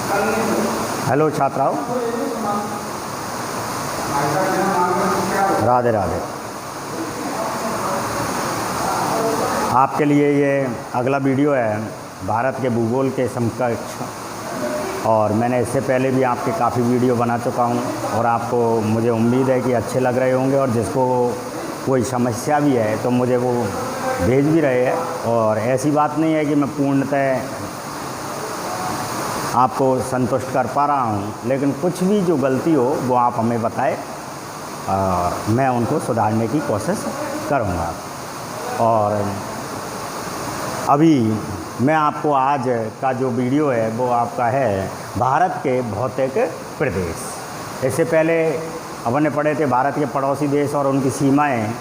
Hello छात्राओं, राधे राधे। आपके लिए ये अगला वीडियो है भारत के भूगोल के समकक्ष। और मैंने इससे पहले भी आपके काफ़ी वीडियो बना चुका हूँ और आपको मुझे उम्मीद है कि अच्छे लग रहे होंगे। और जिसको कोई समस्या भी है तो मुझे वो भेज भी रहे हैं। और ऐसी बात नहीं है कि मैं पूर्णतः आपको संतुष्ट कर पा रहा हूँ, लेकिन कुछ भी जो गलती हो वो आप हमें बताएं और मैं उनको सुधारने की कोशिश करूँगा। और अभी मैं आपको आज का जो वीडियो है वो आपका है भारत के भौतिक प्रदेश। इससे पहले अपन ने पढ़े थे भारत के पड़ोसी देश और उनकी सीमाएं,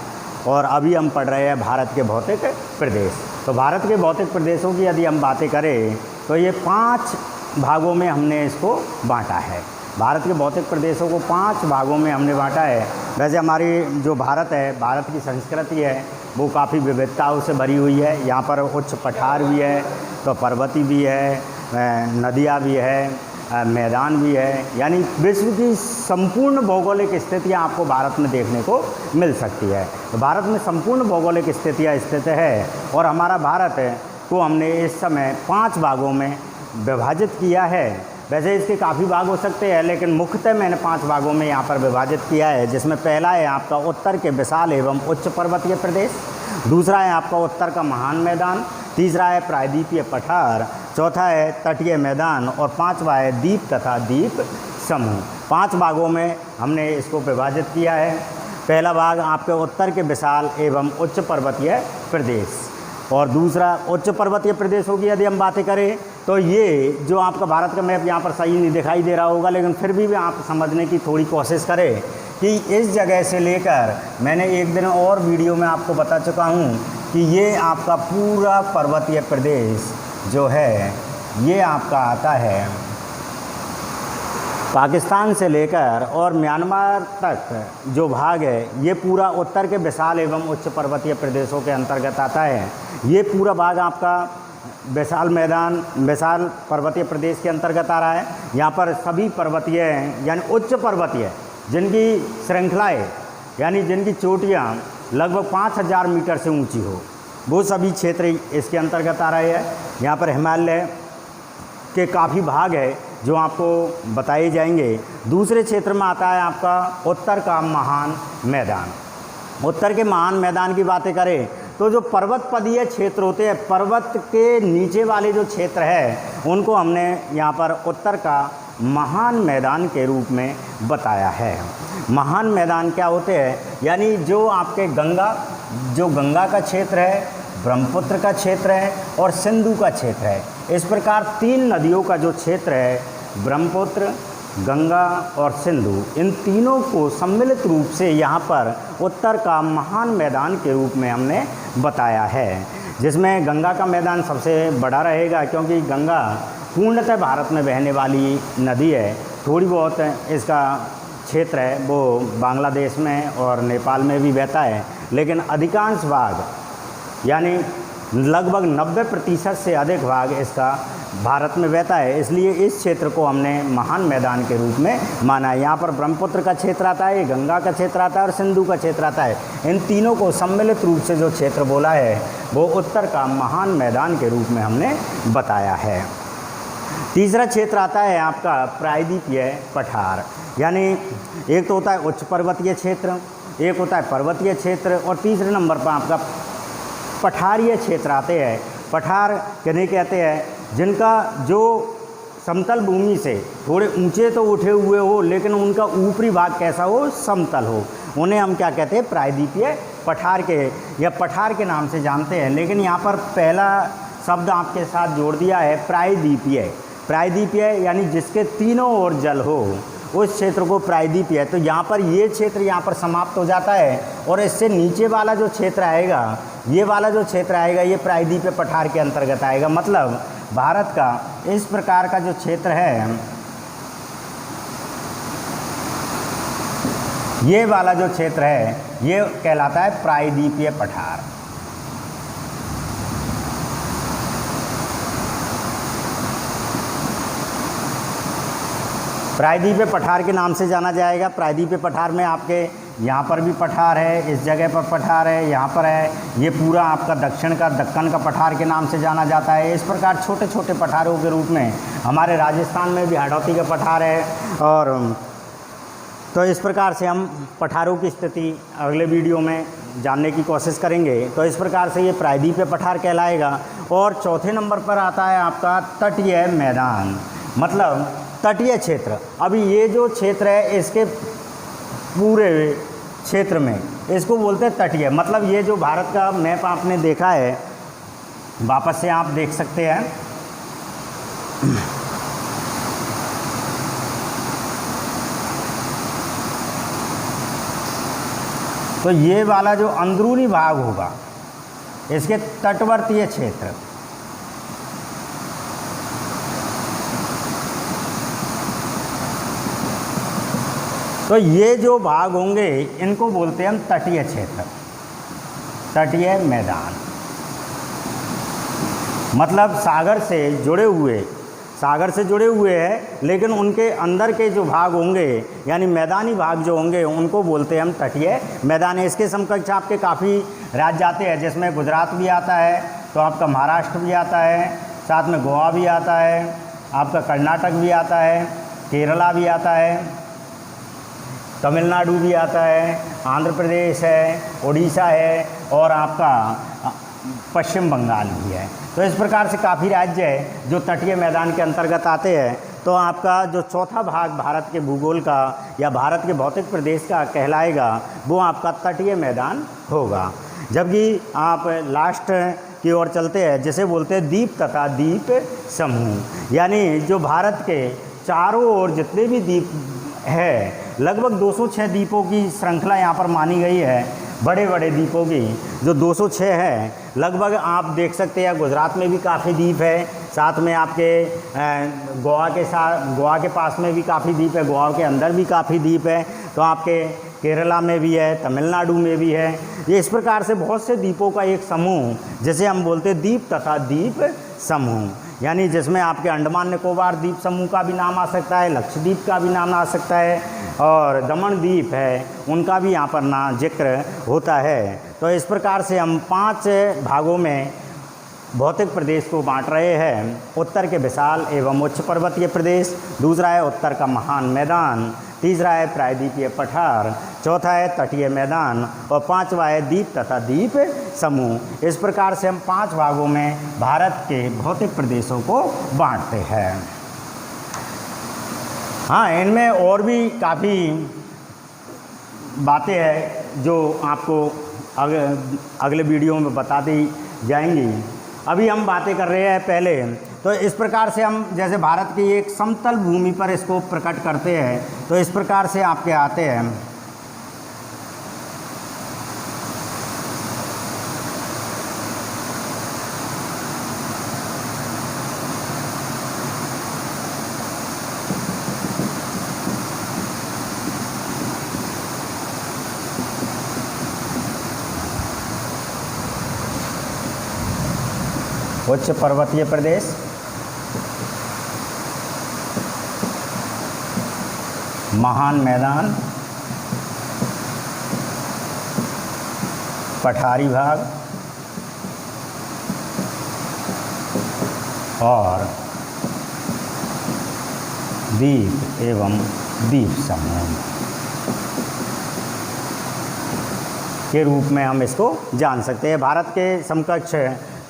और अभी हम पढ़ रहे हैं भारत के भौतिक प्रदेश। तो भारत के भौतिक प्रदेशों की यदि हम बातें करें तो ये 5 भागों में हमने इसको बांटा है। भारत के भौतिक प्रदेशों को 5 भागों में हमने बांटा है। वैसे हमारी जो भारत है, भारत की संस्कृति है वो काफ़ी विविधताओं से भरी हुई है। यहाँ पर उच्च पठार भी है, तो पर्वती भी है, नदियाँ भी है, मैदान भी है। यानी विश्व की संपूर्ण भौगोलिक स्थितियाँ आपको भारत में देखने को मिल सकती है। तो भारत में संपूर्ण भौगोलिक स्थितियाँ स्थित है और हमारा भारत को हमने इस समय 5 भागों में विभाजित किया है। वैसे इसके काफ़ी भाग हो सकते हैं, लेकिन मुख्यतः मैंने 5 भागों में यहाँ पर विभाजित किया है। जिसमें पहला है आपका उत्तर के विशाल एवं उच्च पर्वतीय प्रदेश, दूसरा है आपका उत्तर का महान मैदान, तीसरा है प्रायद्वीपीय पठार, चौथा है तटीय मैदान और 5वां है द्वीप तथा द्वीप समूह। 5 भागों में हमने इसको विभाजित किया है। पहला भाग आपके उत्तर के विशाल एवं उच्च पर्वतीय प्रदेश, और दूसरा उच्च पर्वतीय प्रदेशों की यदि हम बातें करें तो ये जो आपका भारत का मैप यहाँ पर सही नहीं दिखाई दे रहा होगा, लेकिन फिर भी आप समझने की थोड़ी कोशिश करें कि इस जगह से लेकर, मैंने एक दिन और वीडियो में आपको बता चुका हूँ कि ये आपका पूरा पर्वतीय प्रदेश जो है ये आपका आता है पाकिस्तान से लेकर और म्यांमार तक जो भाग है ये पूरा उत्तर के विशाल एवं उच्च पर्वतीय प्रदेशों के अंतर्गत आता है। ये पूरा भाग आपका विशाल मैदान, विशाल पर्वतीय प्रदेश के अंतर्गत आ रहा है। यहाँ पर सभी पर्वतीय यानी उच्च पर्वतीय जिनकी श्रृंखलाएँ यानी जिनकी चोटियाँ लगभग 5000 मीटर से ऊंची हो, वो सभी क्षेत्र इसके अंतर्गत आ रहे हैं। यहाँ पर हिमालय के काफ़ी भाग है जो आपको बताए जाएंगे। दूसरे क्षेत्र में आता है आपका उत्तर का महान मैदान। उत्तर के महान मैदान की बातें करें तो जो पर्वत पदीय क्षेत्र होते हैं, पर्वत के नीचे वाले जो क्षेत्र है उनको हमने यहाँ पर उत्तर का महान मैदान के रूप में बताया है। महान मैदान क्या होते हैं? यानी जो आपके गंगा का क्षेत्र है, ब्रह्मपुत्र का क्षेत्र है और सिंधु का क्षेत्र है। इस प्रकार 3 नदियों का जो क्षेत्र है, ब्रह्मपुत्र, गंगा और सिंधु, इन तीनों को सम्मिलित रूप से यहाँ पर उत्तर का महान मैदान के रूप में हमने बताया है। जिसमें गंगा का मैदान सबसे बड़ा रहेगा, क्योंकि गंगा पूर्णतः भारत में बहने वाली नदी है। थोड़ी बहुत इसका क्षेत्र है वो बांग्लादेश में और नेपाल में भी बहता है, लेकिन अधिकांश भाग यानी लगभग 90% से अधिक भाग इसका भारत में बहता है। इसलिए इस क्षेत्र को हमने महान मैदान के रूप में माना है। यहाँ पर ब्रह्मपुत्र का क्षेत्र आता है, गंगा का क्षेत्र आता है और सिंधु का क्षेत्र आता है। इन तीनों को सम्मिलित रूप से जो क्षेत्र बोला है वो उत्तर का महान मैदान के रूप में हमने बताया है। तीसरा क्षेत्र आता है आपका प्रायद्वीपीय पठार। यानी एक तो होता है उच्च पर्वतीय क्षेत्र, एक होता है पर्वतीय क्षेत्र और तीसरे नंबर पर आपका पठारीय क्षेत्र आते हैं। पठार किन्हें कहते हैं? जिनका जो समतल भूमि से थोड़े ऊंचे तो उठे हुए हो, लेकिन उनका ऊपरी भाग कैसा हो? समतल हो। उन्हें हम क्या कहते हैं? प्रायद्वीपीय पठार के या पठार के नाम से जानते हैं। लेकिन यहाँ पर पहला शब्द आपके साथ जोड़ दिया है प्रायद्वीपीय। प्रायद्वीपीय यानी जिसके तीनों ओर जल हो, उस क्षेत्र को प्रायद्वीपीय है। तो यहाँ पर ये क्षेत्र यहाँ पर समाप्त हो जाता है और इससे नीचे वाला जो क्षेत्र आएगा, ये वाला जो क्षेत्र आएगा, ये प्रायद्वीपीय पठार के अंतर्गत आएगा। मतलब भारत का इस प्रकार का जो क्षेत्र है, ये वाला जो क्षेत्र है ये कहलाता है प्रायद्वीपीय पठार। प्रायद्वीपीय पठार के नाम से जाना जाएगा। प्रायद्वीपीय पठार में आपके यहाँ पर भी पठार है, इस जगह पर पठार है, यहाँ पर है, ये पूरा आपका दक्षिण का दक्कन का पठार के नाम से जाना जाता है। इस प्रकार छोटे छोटे पठारों के रूप में हमारे राजस्थान में भी हाड़ौती का पठार है। और तो इस प्रकार से हम पठारों की स्थिति अगले वीडियो में जानने की कोशिश करेंगे। तो इस प्रकार से ये प्रायद्वीपीय पठार कहलाएगा। और चौथे नंबर पर आता है आपका तटीय मैदान, मतलब तटीय क्षेत्र। अभी ये जो क्षेत्र है इसके पूरे क्षेत्र में इसको बोलते हैं तटीय, मतलब ये जो भारत का मैप आपने देखा है, वापस से आप देख सकते हैं। तो ये वाला जो अंदरूनी भाग होगा इसके तटवर्तीय क्षेत्र, तो ये जो भाग होंगे इनको बोलते हैं हम तटीय क्षेत्र, तटीय मैदान। मतलब सागर से जुड़े हुए हैं, लेकिन उनके अंदर के जो भाग होंगे यानी मैदानी भाग जो होंगे उनको बोलते हैं हम तटीय मैदान। इसके समकक्ष आपके काफ़ी राज्य आते हैं, जिसमें गुजरात भी आता है, तो आपका महाराष्ट्र भी आता है, साथ में गोवा भी आता है, आपका कर्नाटक भी आता है, केरला भी आता है, तमिलनाडु भी आता है, आंध्र प्रदेश है, उड़ीसा है और आपका पश्चिम बंगाल भी है। तो इस प्रकार से काफ़ी राज्य है जो तटीय मैदान के अंतर्गत आते हैं। तो आपका जो चौथा भाग भारत के भूगोल का या भारत के भौतिक प्रदेश का कहलाएगा वो आपका तटीय मैदान होगा। जबकि आप लास्ट की ओर चलते हैं, जिसे बोलते हैं द्वीप तथा द्वीप समूह, यानी जो भारत के चारों ओर जितने भी द्वीप है, लगभग 206 द्वीपों की श्रृंखला यहाँ पर मानी गई है, बड़े बड़े द्वीपों की जो 206 है। लगभग आप देख सकते हैं गुजरात में भी काफ़ी द्वीप है, साथ में आपके गोवा के पास में भी काफ़ी द्वीप है, गोवा के अंदर भी काफ़ी द्वीप है, तो आपके केरला में भी है, तमिलनाडु में भी है। ये इस प्रकार से बहुत से द्वीपों का एक समूह जिसे हम बोलते हैं द्वीप तथा द्वीप समूह, यानी जिसमें आपके अंडमान निकोबार द्वीप समूह का भी नाम आ सकता है, लक्षद्वीप का भी नाम आ सकता है और दमन द्वीप है उनका भी यहाँ पर जिक्र होता है। तो इस प्रकार से हम 5 भागों में भौतिक प्रदेश को बांट रहे हैं। उत्तर के विशाल एवं उच्च पर्वतीय प्रदेश, दूसरा है उत्तर का महान मैदान, तीसरा है प्रायद्वीपीय पठार, चौथा है तटीय मैदान और पांचवा है द्वीप तथा द्वीप समूह। इस प्रकार से हम 5 भागों में भारत के भौतिक प्रदेशों को बांटते हैं। हाँ, इनमें और भी काफ़ी बातें हैं जो आपको अगले वीडियो में बता दी जाएंगी। अभी हम बातें कर रहे हैं पहले, तो इस प्रकार से हम जैसे भारत की एक समतल भूमि पर इसको प्रकट करते हैं, तो इस प्रकार से आपके आते हैं। उच्च पर्वतीय प्रदेश, महान मैदान, पठारी भाग और द्वीप एवं द्वीप समूह के रूप में हम इसको जान सकते हैं। भारत के समकक्ष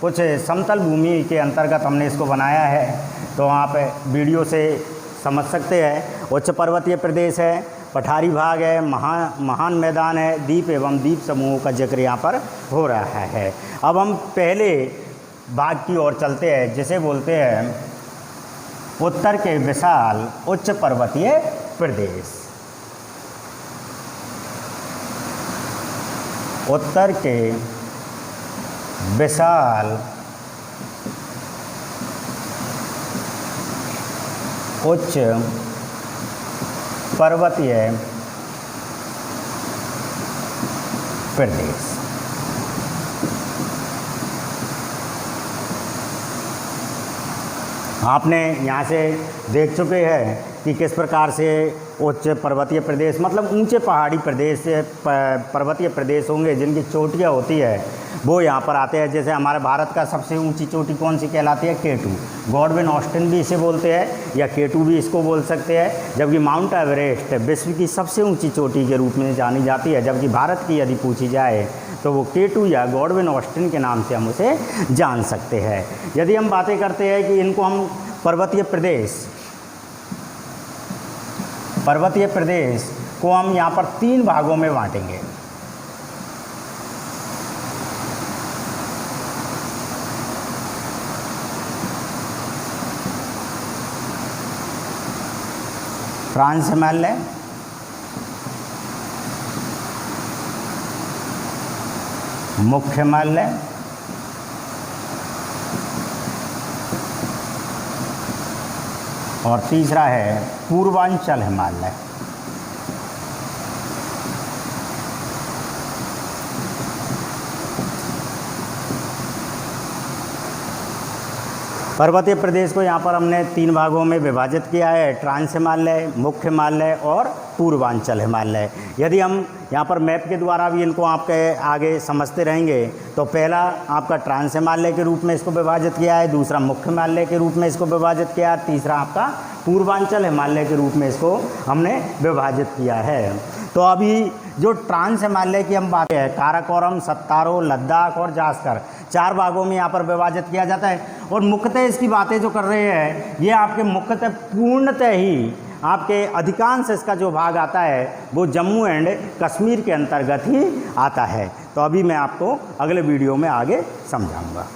कुछ समतल भूमि के अंतर्गत हमने इसको बनाया है, तो आप वीडियो से समझ सकते हैं। उच्च पर्वतीय प्रदेश है, पठारी भाग है, महान मैदान है, द्वीप एवं द्वीप समूहों का जिक्र यहाँ पर हो रहा है। अब हम पहले भाग की ओर चलते हैं, जिसे बोलते हैं उत्तर के विशाल उच्च पर्वतीय प्रदेश। उत्तर के विशाल उच्च पर्वतीय प्रदेश। आपने यहाँ से देख चुके हैं कि कि किस प्रकार से उच्च पर्वतीय प्रदेश मतलब ऊंचे पहाड़ी प्रदेश पर्वतीय प्रदेश होंगे जिनकी चोटियाँ होती है वो यहाँ पर आते हैं। जैसे हमारे भारत का सबसे ऊंची चोटी कौन सी कहलाती है? K2। गॉडविन ऑस्टिन भी इसे बोलते हैं या K2 भी इसको बोल सकते हैं। जबकि माउंट एवरेस्ट विश्व की सबसे ऊंची चोटी के रूप में जानी जाती है, जबकि भारत की यदि पूछी जाए तो वो K2 या गॉडविन ऑस्टिन के नाम से हम उसे जान सकते हैं। यदि हम बातें करते हैं कि इनको हम पर्वतीय प्रदेश को हम यहाँ पर 3 भागों में बांटेंगे। ट्रांस हिमालय, मुख्य हिमालय और तीसरा है पूर्वांचल हिमालय। पर्वतीय प्रदेश को यहाँ पर हमने 3 भागों में विभाजित किया है, ट्रांस हिमालय, मुख्य हिमालय और पूर्वांचल हिमालय। यदि हम यहाँ पर मैप के द्वारा भी इनको आपके आगे समझते रहेंगे तो पहला आपका ट्रांस हिमालय के रूप में इसको विभाजित किया है, दूसरा मुख्य हिमालय के रूप में इसको विभाजित किया है, तीसरा आपका पूर्वांचल हिमालय के रूप में इसको हमने विभाजित किया है। तो अभी जो ट्रांस हिमालय की हम बात है, काराकोरम, सत्तारो, लद्दाख और जास्कर 4 भागों में यहाँ पर विभाजित किया जाता है। और मुख्यतः इसकी बातें जो कर रहे हैं ये आपके मुख्यतः पूर्णतः ही आपके अधिकांश इसका जो भाग आता है वो जम्मू एंड कश्मीर के अंतर्गत ही आता है। तो अभी मैं आपको अगले वीडियो में आगे समझाऊंगा।